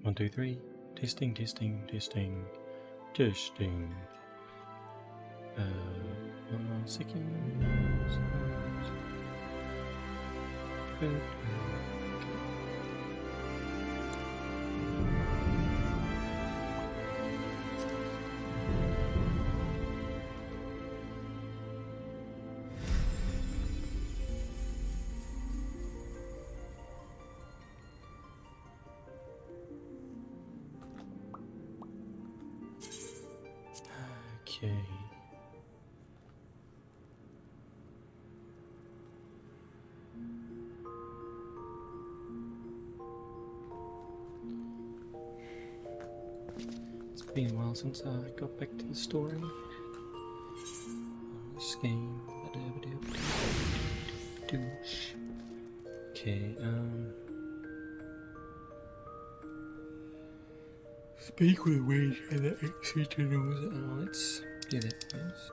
1, 2, 3. Testing, testing, testing, testing. 1 second. Good. Okay. It's been a while since I got back to the story on this game. Okay, speak with Wage and the extraterrestrials. Let's do that first.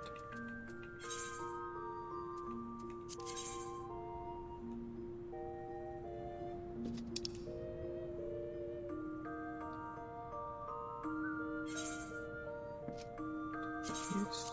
Yes.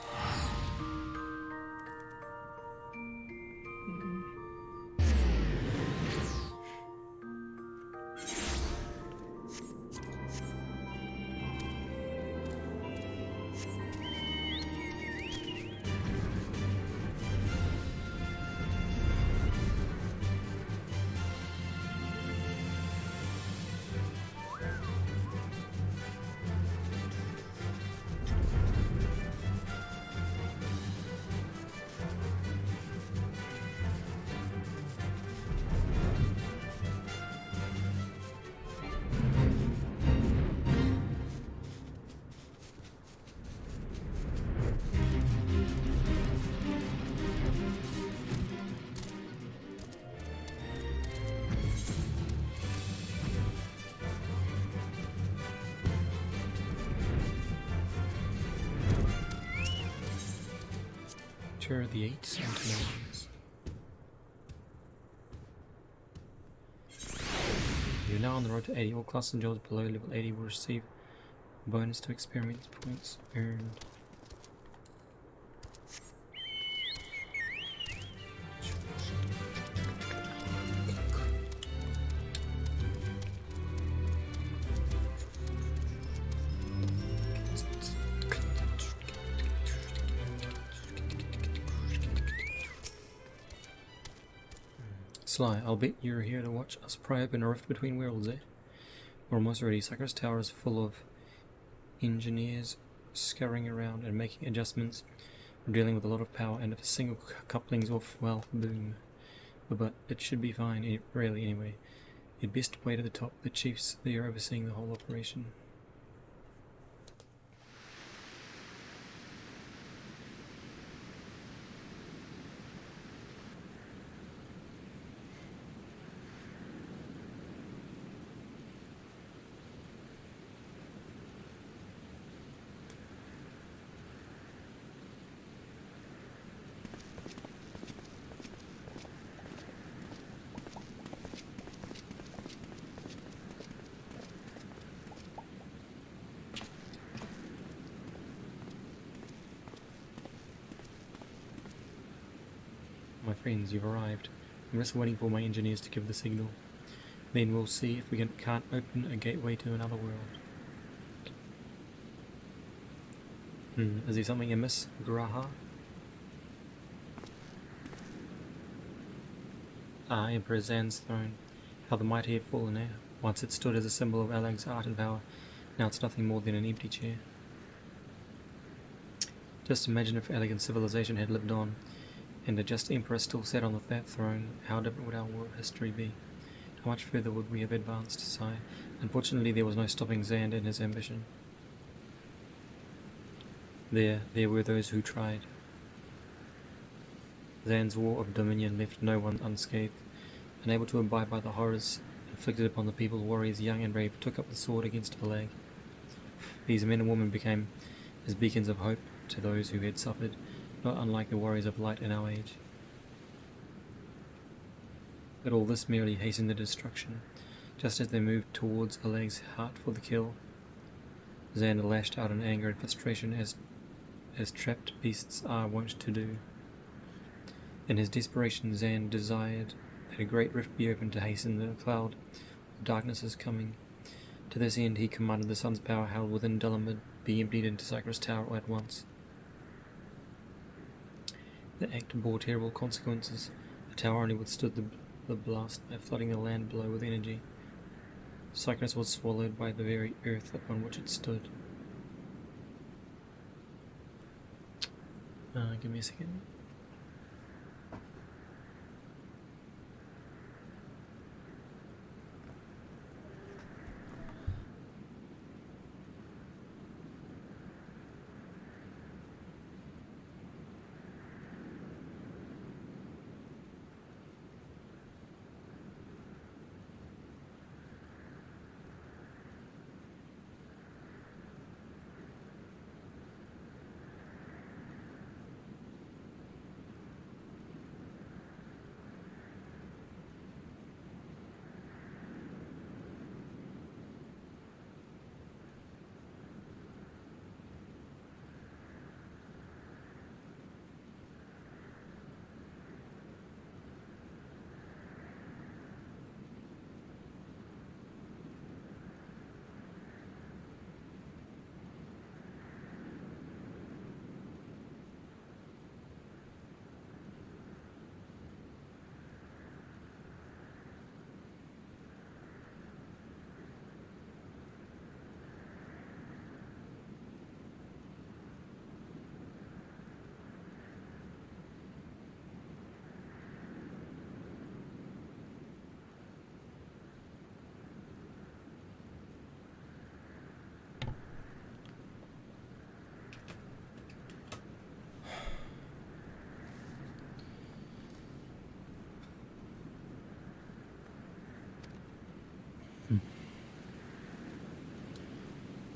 The 8 Sentinels. You're now on the road to 80. All class and jobs below level 80 will receive bonus to experience points earned. Sly, I'll bet you're here to watch us pry open a rift between worlds, eh? We're almost ready. Sakura's tower is full of engineers scurrying around and making adjustments. We're dealing with a lot of power, and if a single coupling's off, well, boom. But it should be fine, really, anyway. You'd best wait at the top. The chief's there overseeing the whole operation. My friends, you've arrived. I'm just waiting for my engineers to give the signal. Then we'll see if we can't open a gateway to another world. Is there something amiss, Graha? Emperor Zan's throne. How the mighty have fallen now. Once it stood as a symbol of Alag's art and power. Now it's nothing more than an empty chair. Just imagine if elegant civilization had lived on, and the just emperor still sat on that throne. How different would our world history be? How much further would we have advanced, Sai? Unfortunately, there was no stopping Zan in his ambition. There were those who tried. Zan's war of dominion left no one unscathed. Unable to abide by the horrors inflicted upon the people, warriors young and brave took up the sword against Alag. These men and women became as beacons of hope to those who had suffered, not unlike the warriors of light in our age. But all this merely hastened the destruction. Just as they moved towards Oleg's hut for the kill, Xander lashed out in anger and frustration as trapped beasts are wont to do. In his desperation, Xan desired that a great rift be opened to hasten the cloud of darkness' coming. To this end, he commanded the sun's power held within Delamid be emptied into Cyprus Tower all at once. The act bore terrible consequences. The tower only withstood the blast by flooding the land below with energy. Cyprus was swallowed by the very earth upon which it stood. Give me a second.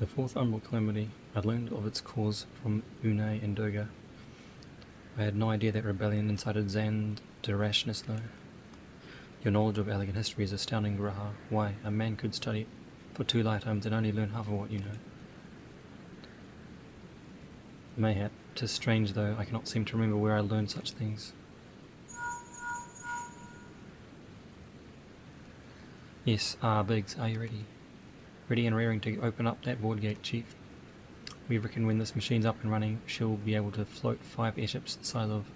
The fourth umbral calamity, I learned of its cause from Unai and Doga. I had no idea that rebellion incited Xan to rashness though. Your knowledge of elegant history is astounding, Graha. Why, a man could study for 2 lifetimes and only learn half of what you know. Mayhap, 'tis strange though, I cannot seem to remember where I learned such things. Yes, Biggs, are you ready? Ready and raring to open up that board gate, Chief. We reckon when this machine's up and running, she'll be able to float 5 airships the size of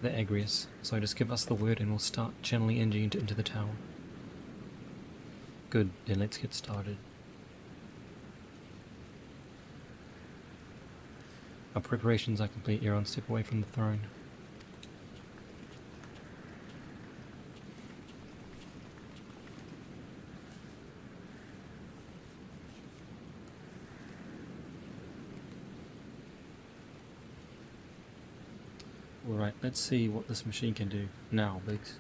the Agrius. So just give us the word and we'll start channeling energy into the tower. Good, then let's get started. Our preparations are complete. You're on step away from the throne. Alright, let's see what this machine can do. Now, Biggs.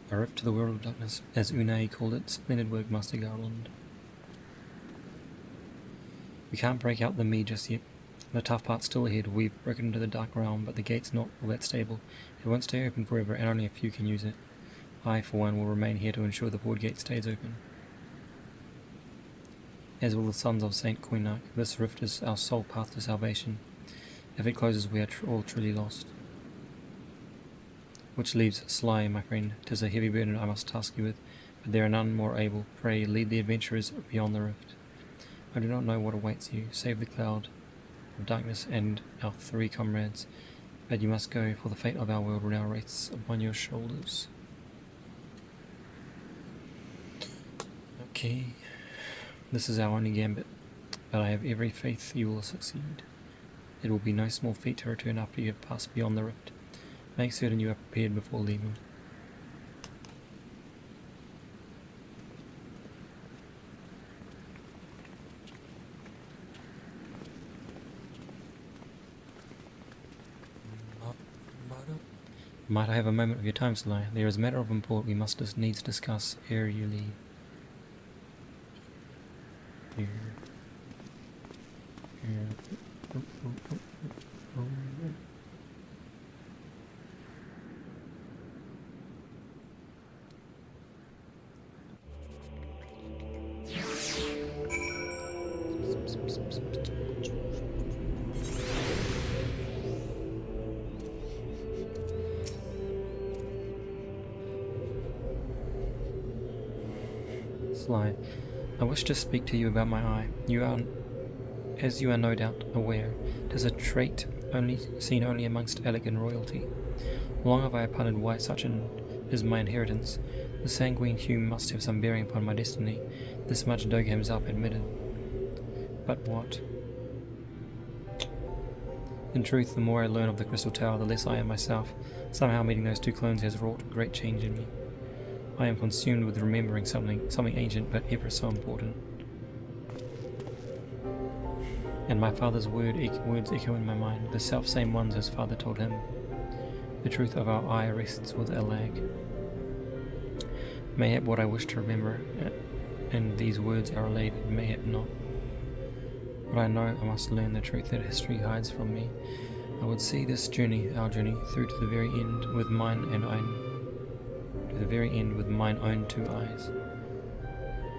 A rift to the world of darkness, as Unai called it. Splendid work, Master Garland. We can't break out the me just yet. The tough part's still ahead. We've broken into the dark realm, but the gate's not all that stable. It won't stay open forever, and only a few can use it. I, for one, will remain here to ensure the board gate stays open. As will the sons of Saint Koinarch. This rift is our sole path to salvation. If it closes, we are all truly lost. Which leaves Sly, my friend. 'Tis a heavy burden I must task you with, but there are none more able. Pray, lead the adventurers beyond the rift. I do not know what awaits you, save the cloud of darkness and our 3 comrades. But you must go, for the fate of our world now rests upon your shoulders. Okay, this is our only gambit, but I have every faith you will succeed. It will be no small feat to return after you have passed beyond the rift. Make certain you are prepared before leaving. Might I have a moment of your time, Sly? There is a matter of import we must needs discuss ere you leave. Here. Sly, I wish to speak to you about my eye. As you are no doubt aware, it is a trait seen only amongst elegant royalty. Long have I pondered why such is my inheritance. The sanguine hue must have some bearing upon my destiny. This much Doga himself admitted. But what? In truth, the more I learn of the Crystal Tower, the less I am myself. Somehow meeting those two clones has wrought a great change in me. I am consumed with remembering something ancient but ever so important. And my father's words echo in my mind, the self-same ones his father told him. The truth of our eye rests with a lag. Mayhap what I wish to remember in these words are related, mayhap not. But I know I must learn the truth that history hides from me. I would see this journey, our journey, through to the very end with mine own two eyes.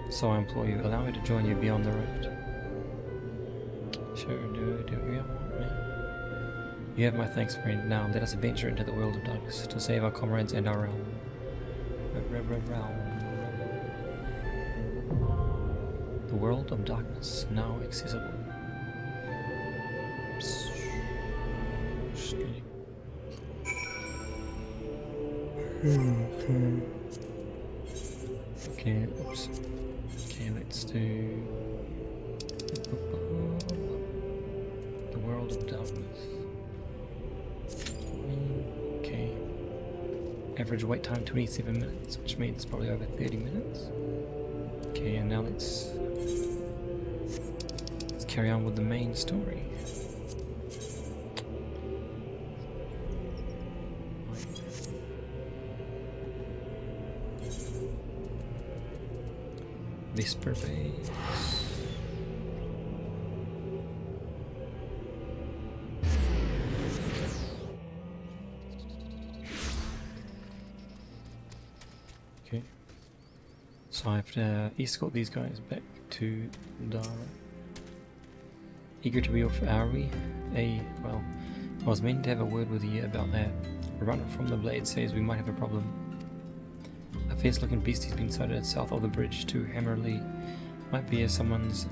So I implore you, allow me to join you beyond the rift. Sure, do you want me? You have my thanks, friend. Now let us venture into the world of darkness to save our comrades and our realm. The world of darkness now accessible. Okay, oops. Okay, let's do the world of darkness. Okay. Average wait time 27 minutes, which means it's probably over 30 minutes. Okay, and now let's carry on with the main story. Vesper Base. Okay. So I have to escort these guys back to Dara. Eager to be off, are we? Well, I was meaning to have a word with you about that. A runner from the Blade says we might have a problem. A fierce-looking beast has been sighted south of the bridge to Hammerley. Might be as someone's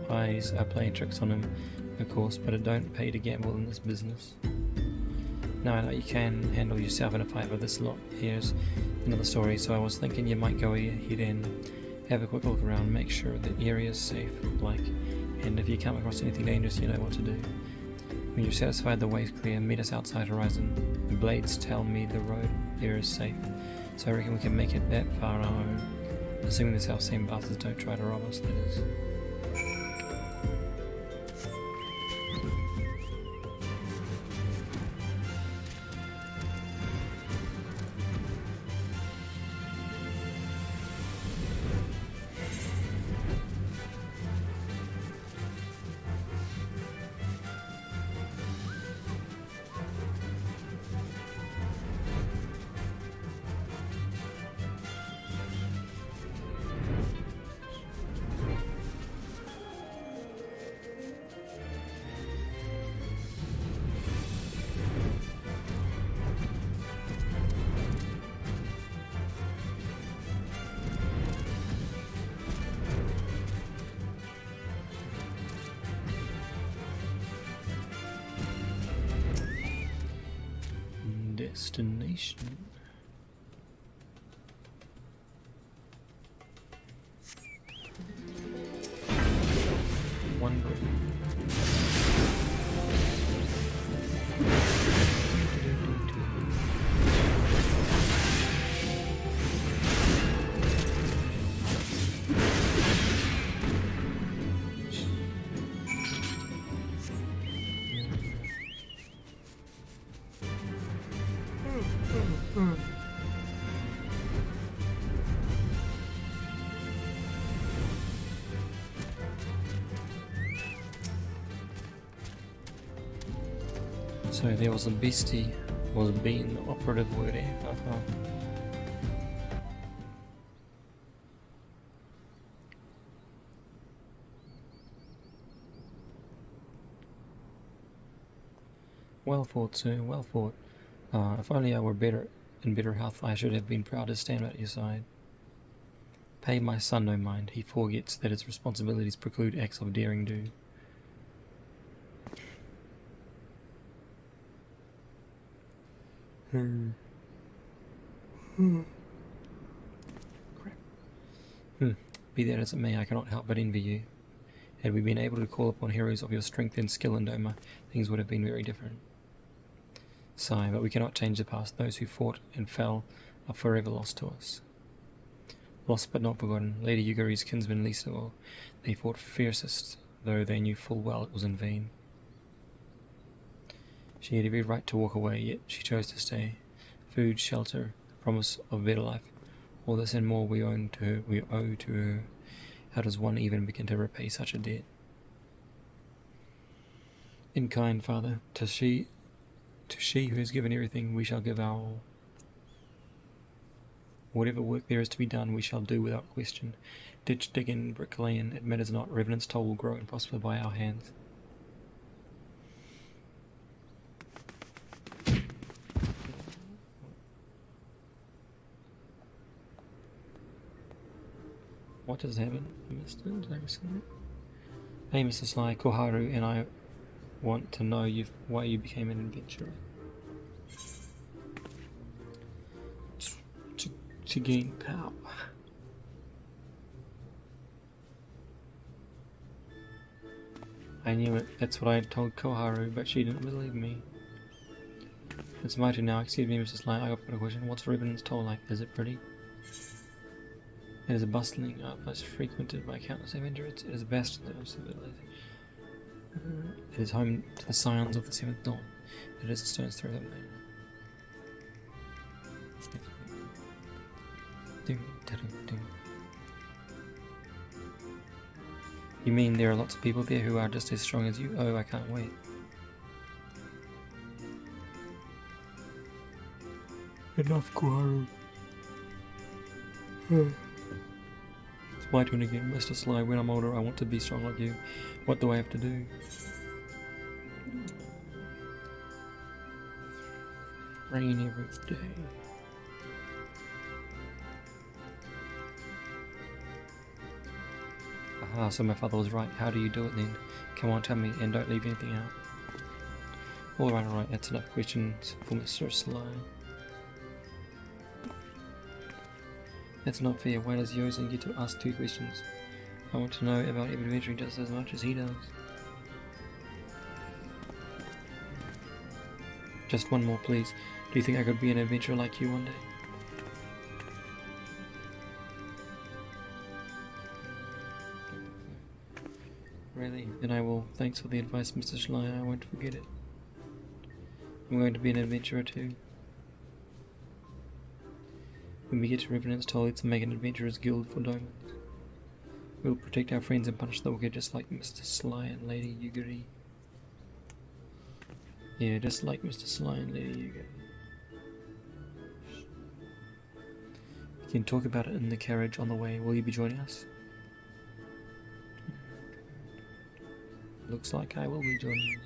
eyes are playing tricks on him, of course, but it don't pay to gamble in this business. Now I know you can handle yourself in a fight, but this lot here's another story, so I was thinking you might go ahead and have a quick look around, make sure the area's safe, and if you come across anything dangerous, you know what to do. When you're satisfied the way's clear, meet us outside Horizon. The Blades tell me the road here is safe. So I reckon we can make it that far on our own, assuming the self-same bastards don't try to rob us, that is. destination. Wondering. So there was a beastie, was being the operative word here. Well fought, sir, well fought. If only I were in better health, I should have been proud to stand at your side. Pay my son no mind, he forgets that his responsibilities preclude acts of daring do. Crap. Be that as it may, I cannot help but envy you. Had we been able to call upon heroes of your strength and skill in Doma, things would have been very different. Sigh, but we cannot change the past. Those who fought and fell are forever lost to us. Lost but not forgotten. Lady Yuguri's kinsman least of all. They fought fiercest, though they knew full well it was in vain. She had every right to walk away, yet she chose to stay. Food, shelter, the promise of a better life. All this and more we owe to her. How does one even begin to repay such a debt? In kind, Father, to she who has given everything, we shall give our all. Whatever work there is to be done, we shall do without question. Ditch digging, bricklaying, it matters not. Revenant's toll will grow and prosper by our hands. What has happened, Mr. Jackson? Hey, Mr. Sly, Koharu and I want to know why you became an adventurer. To gain power. I knew it. That's what I had told Koharu, but she didn't believe me. It's my turn now. Excuse me, Mr. Sly. I've got a question. What's Revenant's toll like? Is it pretty? It is a bustling outpost frequented by countless adventurers. It is a bastion of civilization. It is home to the scions of the seventh dawn. It is a stone's throw of the moon. You mean there are lots of people there who are just as strong as you? Oh, I can't wait. Enough, Koharu. It's my turn again, Mr. Sly. When I'm older, I want to be strong like you. What do I have to do? Rain every day. Aha, so my father was right. How do you do it then? Come on, tell me, and don't leave anything out. Alright, that's enough questions for Mr. Sly. That's not fair. Why does Yosen get to ask 2 questions? I want to know about every adventure just as much as he does. Just one more, please. Do you think I could be an adventurer like you one day? Really? Then I will. Thanks for the advice, Mr. Sly. I won't forget it. I'm going to be an adventurer too. When we get to Revenant's Toll, let's make an adventurer's guild for diamonds. We'll protect our friends and punish the wicked just like Mr. Sly and Lady Yuguri. Yeah, just like Mr. Sly and Lady Yuguri. We can talk about it in the carriage on the way. Will you be joining us? Looks like I will be joining you.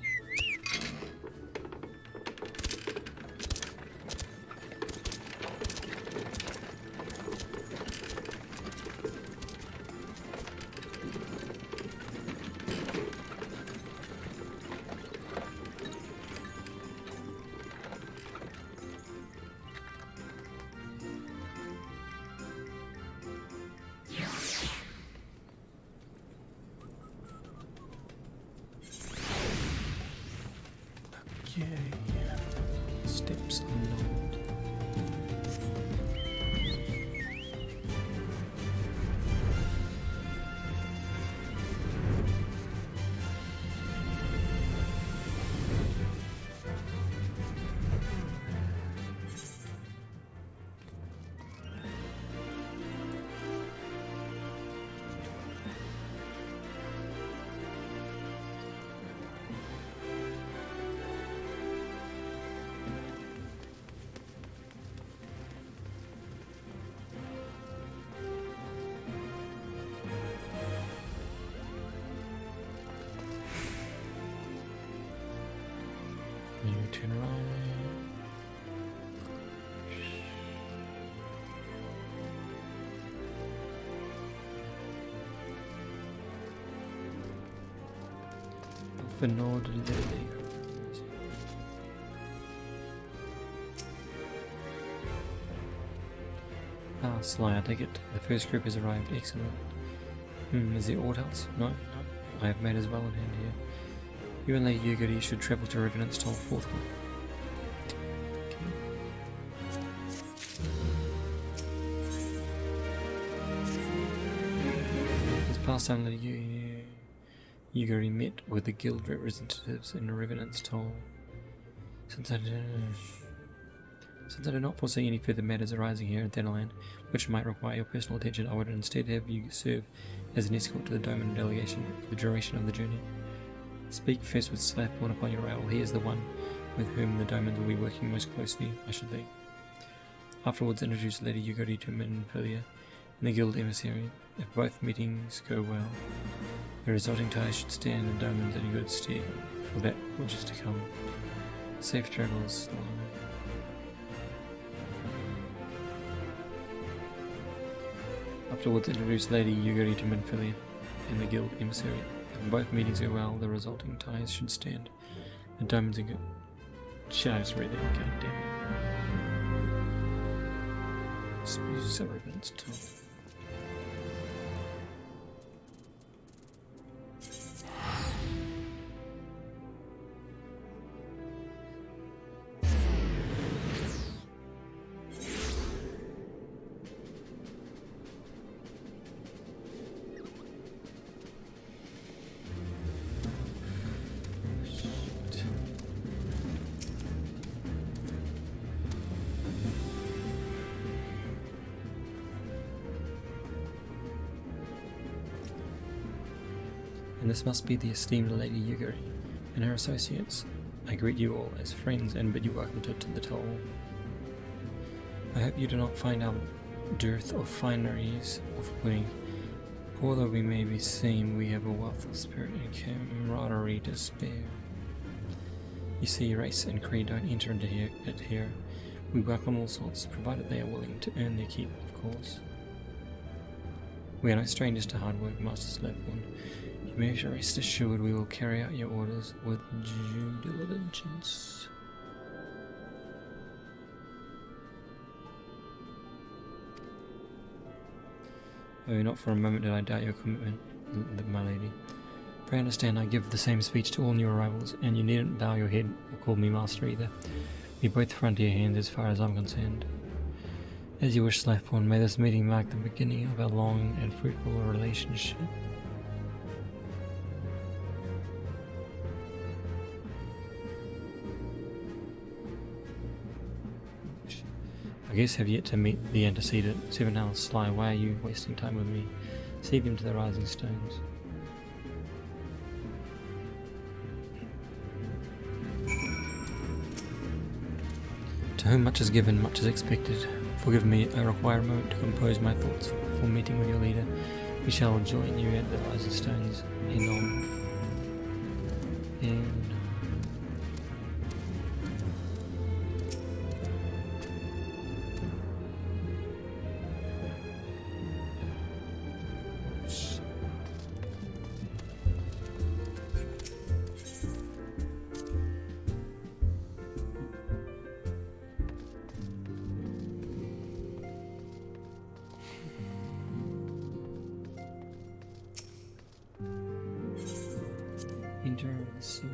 turn right. Alpha Nord Lily. Ah, Sly, I take it. The first group has arrived. Excellent. Is there aught else? No. I have made as well in hand here. You and Lady Yugiri should travel to Revenant's Toll forthwith. Okay. This past time, Lady Yugiri met with the guild representatives in Revenant's Toll. Since I do not foresee any further matters arising here in Thanalan, which might require your personal attention, I would instead have you serve as an escort to the Doman delegation for the duration of the journey. Speak first with Slathborn upon your arrival. He is the one with whom the Domans will be working most closely, I should think. Afterwards, introduce Lady Yugiri to Minfilia and the guild emissary. If both meetings go well, the resulting ties should stand the Domans in good stead for that which is to come. Safe travels. Afterwards, introduce Lady Yugiri to Minfilia and the guild emissary. If both meetings go well, the resulting ties should stand. The Domans are good. Shit, I just read that. God damn it. Suppose everyone's too. And this must be the esteemed Lady Yugiri and her associates. I greet you all as friends and bid you welcome to the toll. I hope you do not find our dearth of fineries off-putting. Poor though we may be seen, we have a wealth of spirit and camaraderie to spare. You see, race and creed don't enter into it here. We welcome all sorts, provided they are willing to earn their keep, of course. We are no strangers to hard work, Master Slathborn. You may rest assured we will carry out your orders with due diligence. Oh, not for a moment did I doubt your commitment, my lady. Pray understand I give the same speech to all new arrivals, and you needn't bow your head or call me master either. We both frontier hands as far as I'm concerned. As you wish, Slathborn, may this meeting mark the beginning of a long and fruitful relationship. I guess have yet to meet the antecedent. 7 hours, Sly, why are you wasting time with me? See them to the rising stones. To whom much is given, much is expected. Forgive me, I require a moment to compose my thoughts before meeting with your leader. We shall join you at the rising stones and on. And enter the soul.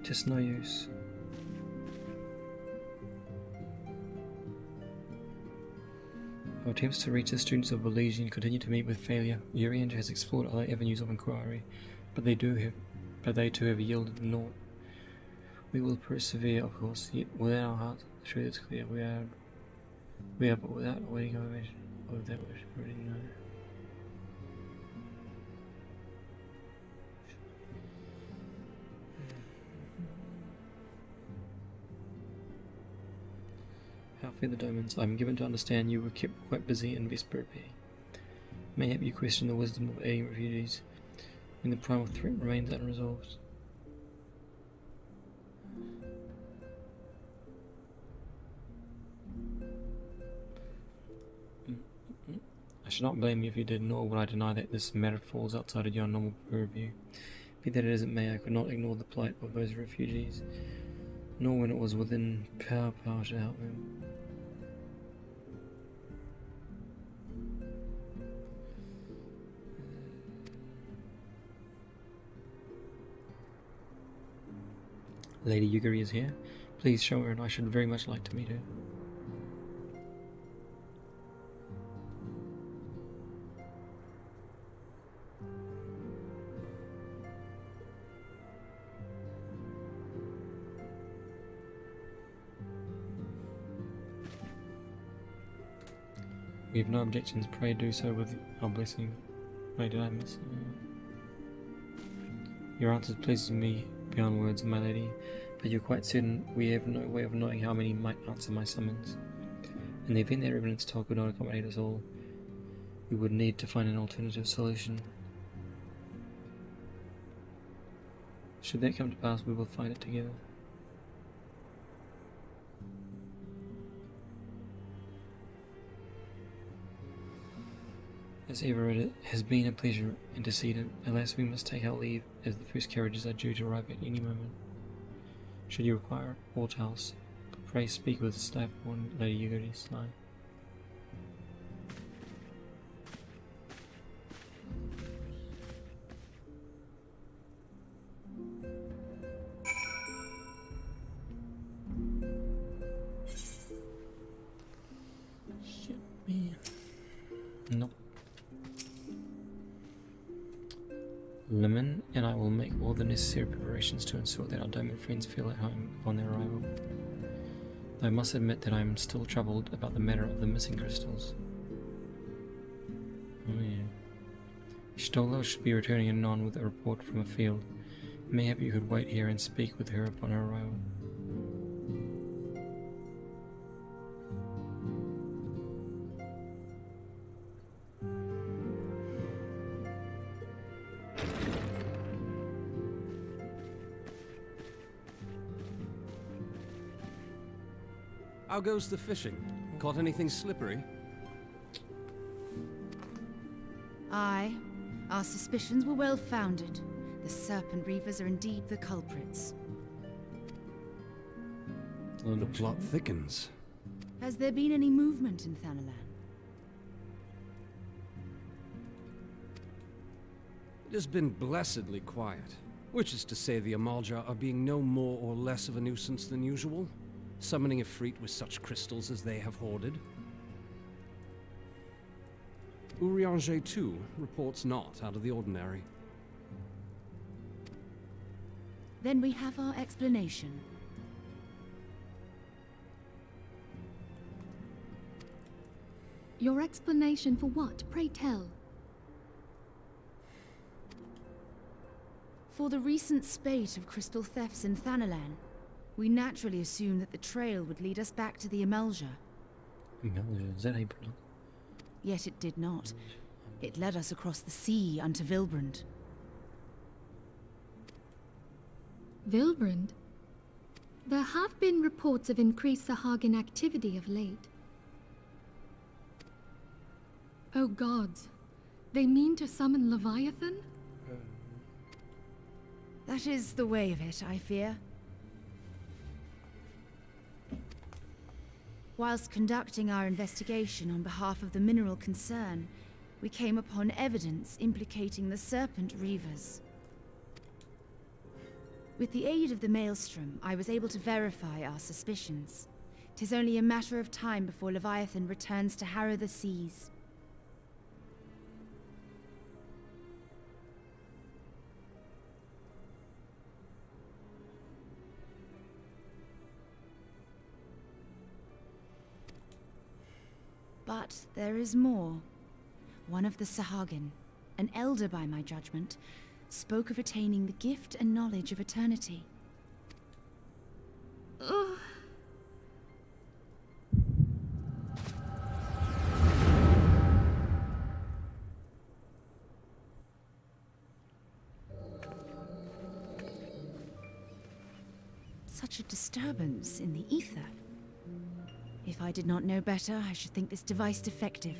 Just no use. Our attempts to reach the students of Elysian continue to meet with failure. Urian has explored other avenues of inquiry, but they too have yielded naught. We will persevere, of course, yet within our hearts, the truth is clear. We are but without awaiting information of that which we already know. our feather domens. I am given to understand you were kept quite busy in Vesper Bay. Mayhap you question the wisdom of aiding refugees when the primal threat remains unresolved. I should not blame you if you did, nor would I deny that this matter falls outside of your normal purview. Be that as it may, I could not ignore the plight of those refugees, nor when it was within power to help them. Lady Yugiri is here. Please show her, and I should very much like to meet her. We have no objections. Pray do so with our blessing. Wait, did I miss? Your answers pleases me beyond words, my lady, but you're quite certain we have no way of knowing how many might answer my summons. In the event that Revenant's talk could not accommodate us all, we would need to find an alternative solution. Should that come to pass, we will find it together. As ever, it has been a pleasure, antecedent. Alas, we must take our leave, as the first carriages are due to arrive at any moment. Should you require aught else, pray speak with Staffborn, Lady Yugiri Sly. Shit, man. Nope. Lemon and I will make all the necessary preparations to ensure that our diamond friends feel at home upon their arrival. I must admit that I am still troubled about the matter of the missing crystals. Oh yeah. Stola should be returning anon with a report from a field. Mayhap you could wait here and speak with her upon her arrival. How goes the fishing? Caught anything slippery? Aye. Our suspicions were well founded. The Serpent Reavers are indeed the culprits. The plot thickens. Has there been any movement in Thanalan? It has been blessedly quiet, which is to say the Amalja are being no more or less of a nuisance than usual, summoning Ifrit with such crystals as they have hoarded. Urianger, too, reports not out of the ordinary. Then we have our explanation. Your explanation for what, pray tell? For the recent spate of crystal thefts in Thanalan, we naturally assumed that the trail would lead us back to the Amalja. Amalja, is that how you pronounce it? Yet it did not. It led us across the sea unto Vilbrand. Vilbrand? There have been reports of increased Sahagin activity of late. Oh gods, they mean to summon Leviathan? That is the way of it, I fear. Whilst conducting our investigation on behalf of the mineral concern, we came upon evidence implicating the Serpent Reavers. With the aid of the Maelstrom, I was able to verify our suspicions. 'Tis only a matter of time before Leviathan returns to harrow the seas. But there is more. One of the Sahagin, an elder by my judgment, spoke of attaining the gift and knowledge of eternity. Such a disturbance in the ether. If I did not know better, I should think this device defective.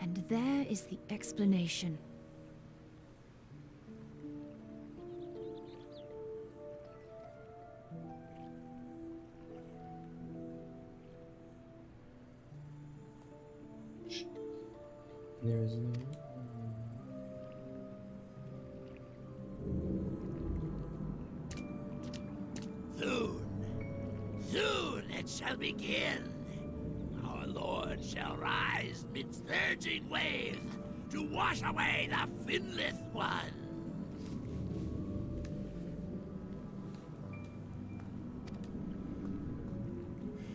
And there is the explanation. There is no. Soon it shall begin. Our Lord shall rise midst surging waves to wash away the finless one.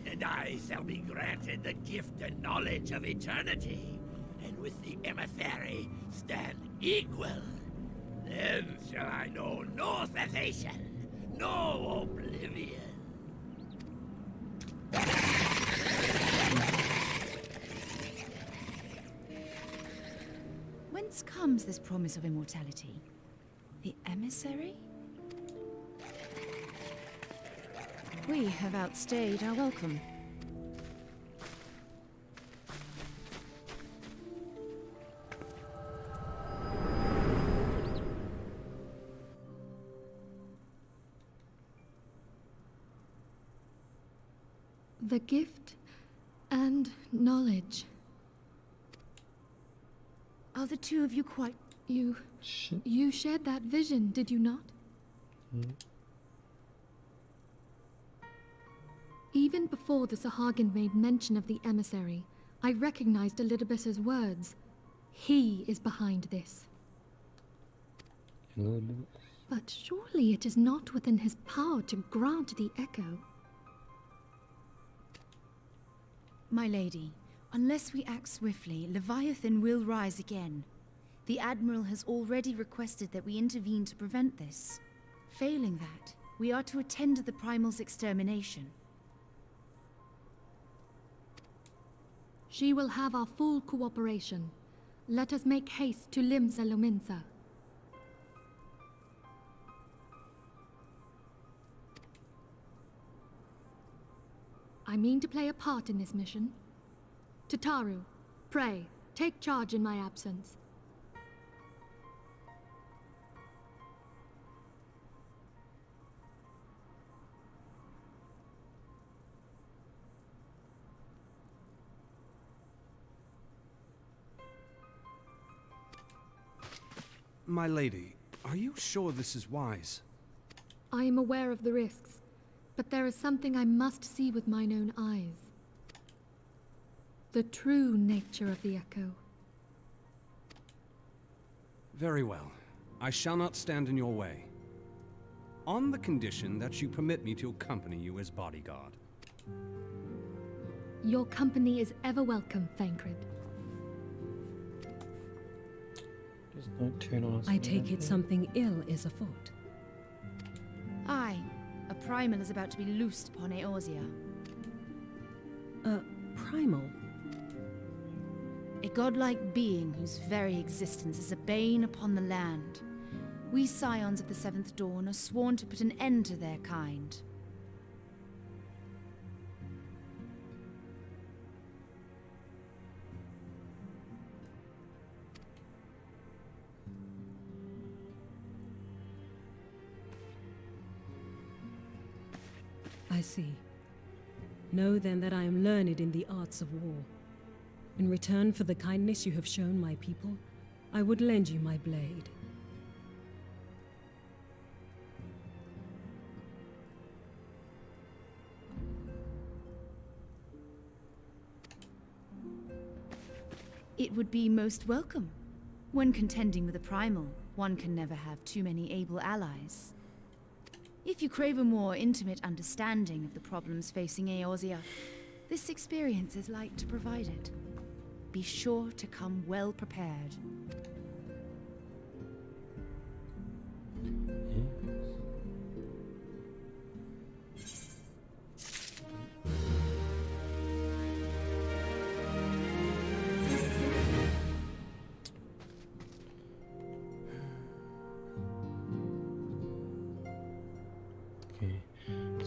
And I shall be granted the gift and knowledge of eternity, and with the emissary stand equal. Then shall I know no cessation, no oblivion. Whence comes this promise of immortality? The emissary? We have outstayed our welcome. The gift and knowledge. Are the two of you quite... Shit. You shared that vision, did you not? Even before the Sahagin made mention of the emissary, I recognized Elidibus's words. He is behind this. But surely it is not within his power to grant the echo. My lady, unless we act swiftly, Leviathan will rise again. The Admiral has already requested that we intervene to prevent this. Failing that, we are to attend to the Primal's extermination. She will have our full cooperation. Let us make haste to Limsa Lominsa. I mean to play a part in this mission. Tataru, pray, take charge in my absence. My lady, are you sure this is wise? I am aware of the risks, but there is something I must see with mine own eyes. The true nature of the echo. Very well. I shall not stand in your way. On the condition that you permit me to accompany you as bodyguard. Your company is ever welcome, Thancred. Just don't turn on us. I take it something ill is afoot. Aye, a Primal is about to be loosed upon Eorzea. A primal? A godlike being whose very existence is a bane upon the land. We scions of the Seventh Dawn are sworn to put an end to their kind. I see. Know then that I am learned in the arts of war. In return for the kindness you have shown my people, I would lend you my blade. It would be most welcome. When contending with a Primal, one can never have too many able allies. If you crave a more intimate understanding of the problems facing Eorzea, this experience is like to provide it. Be sure to come well prepared.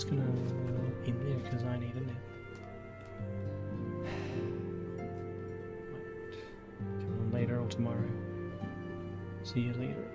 just gonna end there because I need a nap. Come on later or tomorrow. See you later.